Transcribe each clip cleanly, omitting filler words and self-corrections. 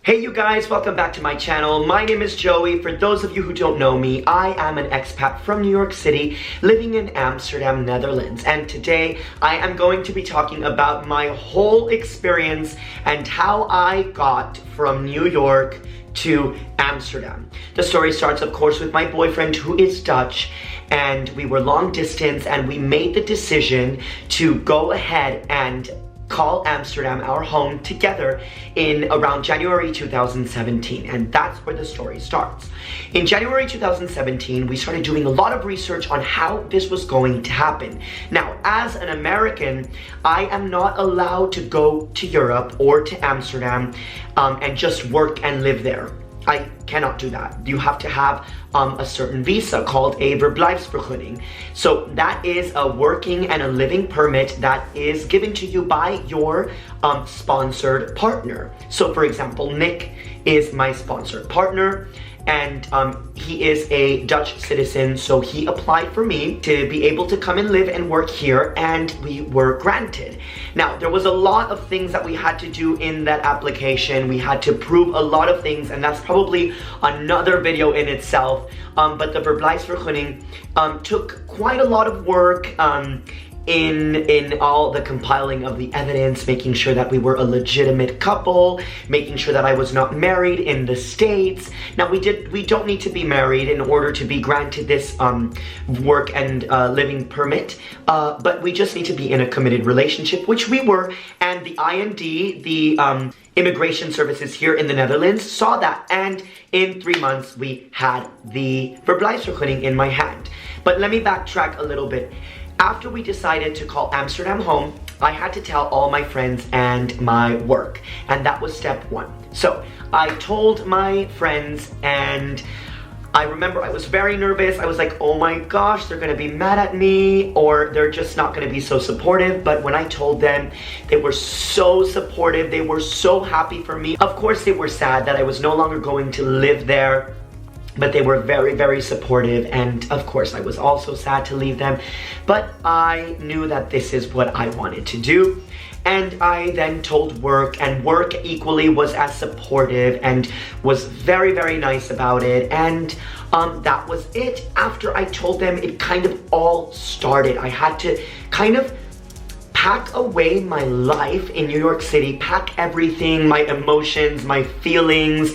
Hey you guys, welcome back to my channel. My name is Joey. For those of you who don't know me, I am an expat from New York City living in Amsterdam, Netherlands. And today I am going to be talking about my whole experience and how I got from New York to Amsterdam. The story starts, of course, with my boyfriend who is Dutch, and we were long distance and we made the decision to go ahead and call Amsterdam our home together in around January 2017, and that's where the story starts. In January 2017, we started doing a lot of research on how this was going to happen. Now, as an American, I am not allowed to go to Europe or to Amsterdam and just work and live there. I cannot do that. You have to have a certain visa called a Verblijfsvergunning. So that is a working and a living permit that is given to you by your sponsored partner. So for example, Nick is my sponsored partner, and he is a Dutch citizen, so he applied for me to be able to come and live and work here, and we were granted. Now, there was a lot of things that we had to do in that application. We had to prove a lot of things, and that's probably another video in itself. But the Verblijfsvergunning took quite a lot of work in all the compiling of the evidence, making sure that we were a legitimate couple, making sure that I was not married in the States. Now, we don't need to be married in order to be granted this work and living permit, but we just need to be in a committed relationship, which we were, and the IND, the immigration services here in the Netherlands, saw that, and in 3 months we had the Verblijfsvergunning in my hand. But let me backtrack a little bit. After we decided to call Amsterdam home, I had to tell all my friends and my work, and that was step one. So I told my friends, and I remember I was very nervous. I was like, oh my gosh, they're gonna be mad at me, or they're just not gonna be so supportive. But when I told them, they were so supportive. They were so happy for me. Of course, they were sad that I was no longer going to live there, but they were very, very supportive, and of course I was also sad to leave them, but I knew that this is what I wanted to do. And I then told work, and work equally was as supportive and was very, very nice about it, and that was it. After I told them, it kind of all started. I had to kind of pack away my life in New York City, pack everything, my emotions, my feelings,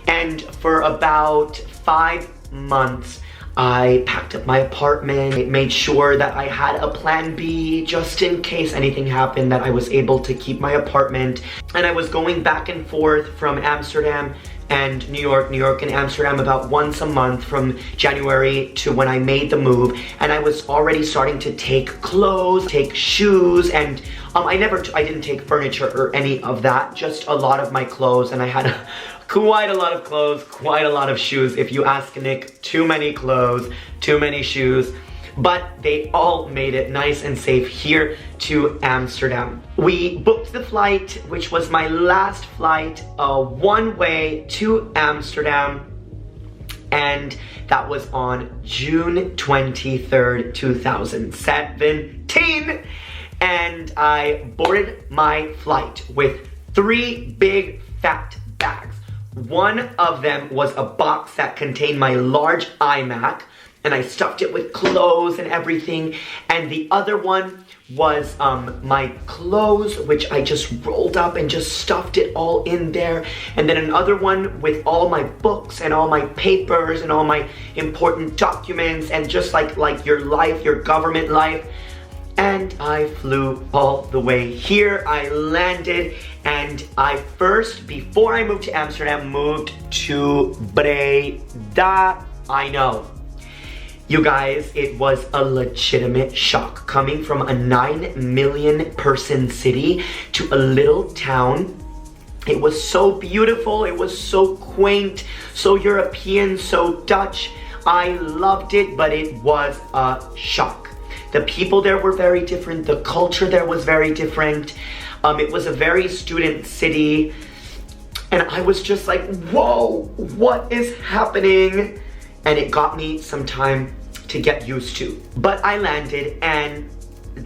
and for about 5 months, I packed up my apartment, made sure that I had a plan B just in case anything happened, that I was able to keep my apartment. And I was going back and forth from Amsterdam and New York and Amsterdam about once a month from January to when I made the move. And I was already starting to take clothes, take shoes, and I didn't take furniture or any of that, just a lot of my clothes, and I had quite a lot of clothes, quite a lot of shoes. If you ask Nick, too many clothes, too many shoes, but they all made it nice and safe here to Amsterdam. We booked the flight, which was my last flight, one way to Amsterdam, and that was on June 23rd, 2017. And I boarded my flight with 3 big fat bags. One of them was a box that contained my large iMac, and I stuffed it with clothes and everything. And the other one was my clothes, which I just rolled up and just stuffed it all in there. And then another one with all my books and all my papers and all my important documents, and just like your life, your government life. And I flew all the way here. I landed, and I first, before I moved to Amsterdam, moved to Breda. I know. You guys, it was a legitimate shock coming from a 9 million person city to a little town. It was so beautiful, it was so quaint, so European, so Dutch. I loved it, but it was a shock. The people there were very different. The culture there was very different. It was a very student city. And I was just like, whoa, what is happening? And it got me some time to get used to. But I landed, and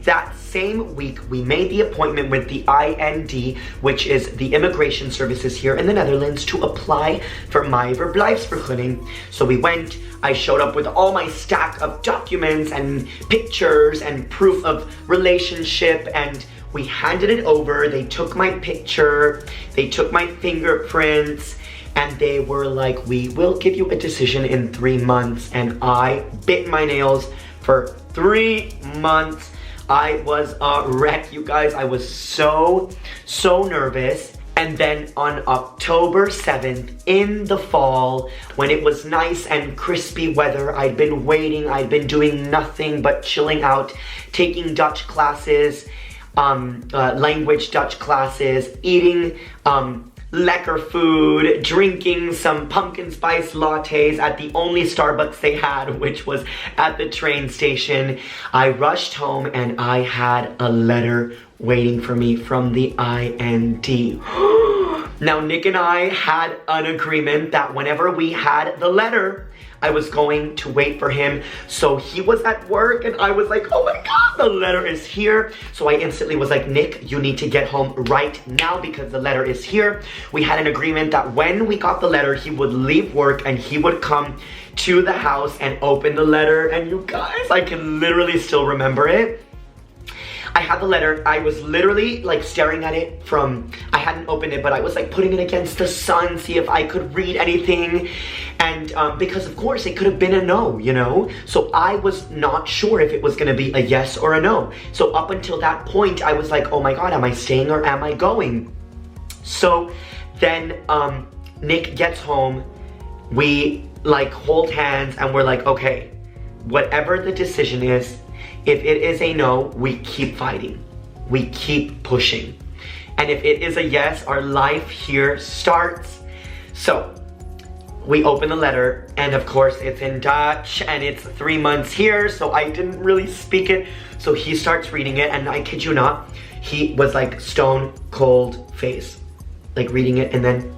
that same week, we made the appointment with the IND, which is the immigration services here in the Netherlands, to apply for my Verblijfsvergunning. So we went, I showed up with all my stack of documents and pictures and proof of relationship, and we handed it over. They took my picture, they took my fingerprints, and they were like, we will give you a decision in 3 months. And I bit my nails for 3 months. I was a wreck, you guys. I was so nervous. And then on October 7th, in the fall, when it was nice and crispy weather, I'd been waiting, I'd been doing nothing but chilling out, taking Dutch classes, language Dutch classes, eating lekker food, drinking some pumpkin spice lattes at the only Starbucks they had, which was at the train station. I rushed home and I had a letter waiting for me from the IND. Now, Nick and I had an agreement that whenever we had the letter, I was going to wait for him. So he was at work and I was like, oh my God, the letter is here. So I instantly was like, Nick, you need to get home right now because the letter is here. We had an agreement that when we got the letter, he would leave work and he would come to the house and open the letter. And you guys, I can literally still remember it. I had the letter, I was literally like staring at it from, I hadn't opened it, but I was like putting it against the sun, see if I could read anything. And because of course it could have been a no, you know? So I was not sure if it was gonna be a yes or a no. So up until that point, I was like, oh my God, am I staying or am I going? So then Nick gets home, we like hold hands and we're like, okay, whatever the decision is, if it is a no, we keep fighting. We keep pushing. And if it is a yes, our life here starts. So we open the letter and of course it's in Dutch and it's 3 months here, so I didn't really speak it. So he starts reading it and I kid you not, he was like stone cold face, like reading it, and then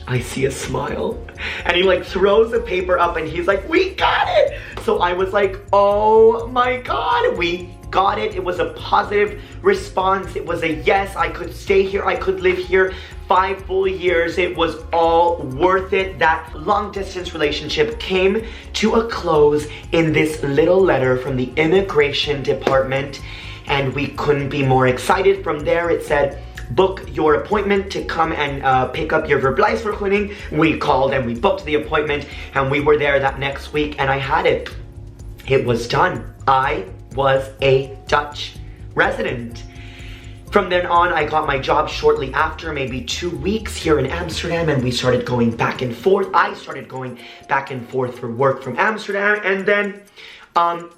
I see a smile and he like throws the paper up and he's like, we got it. So I was like, oh my God, we got it. It was a positive response. It was a yes. I could stay here. I could live here 5 full years. It was all worth it. That long distance relationship came to a close in this little letter from the immigration department, and we couldn't be more excited. From there it said, book your appointment to come and pick up your Verblijfsvergunning. We called and we booked the appointment and we were there that next week and I had it. It was done. I was a Dutch resident. From then on, I got my job shortly after, maybe 2 weeks here in Amsterdam, and we started going back and forth. I started going back and forth for work from Amsterdam, and then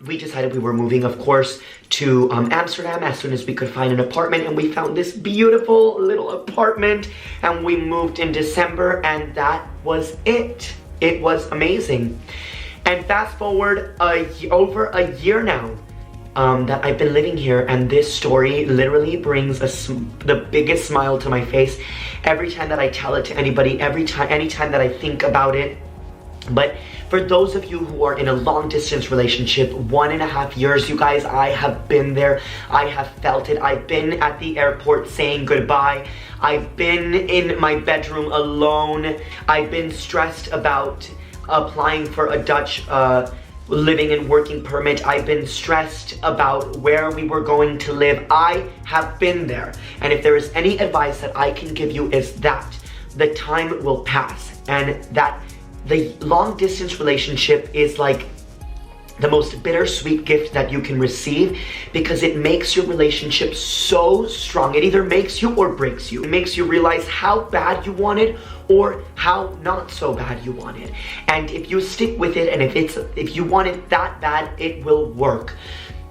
we decided we were moving, of course, to Amsterdam as soon as we could find an apartment, and we found this beautiful little apartment, and we moved in December, and that was it. It was amazing. And fast forward over a year now that I've been living here, and this story literally brings the biggest smile to my face every time that I tell it to anybody, anytime that I think about it. But for those of you who are in a long distance relationship, 1.5 years, you guys, I have been there. I have felt it. I've been at the airport saying goodbye. I've been in my bedroom alone. I've been stressed about applying for a Dutch living and working permit. I've been stressed about where we were going to live. I have been there. And if there is any advice that I can give you is that the time will pass, and that the long distance relationship is like the most bittersweet gift that you can receive, because it makes your relationship so strong. It either makes you or breaks you. It makes you realize how bad you want it or how not so bad you want it. And if you stick with it, and if you want it that bad, it will work.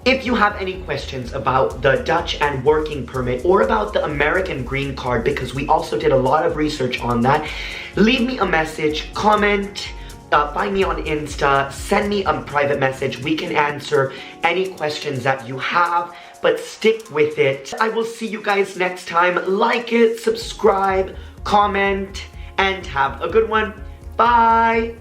If you have any questions about the Dutch and working permit or about the American green card, because we also did a lot of research on that, leave me a message, comment, find me on Insta, send me a private message. We can answer any questions that you have, but stick with it. I will see you guys next time. Like it, subscribe, comment, and have a good one. Bye.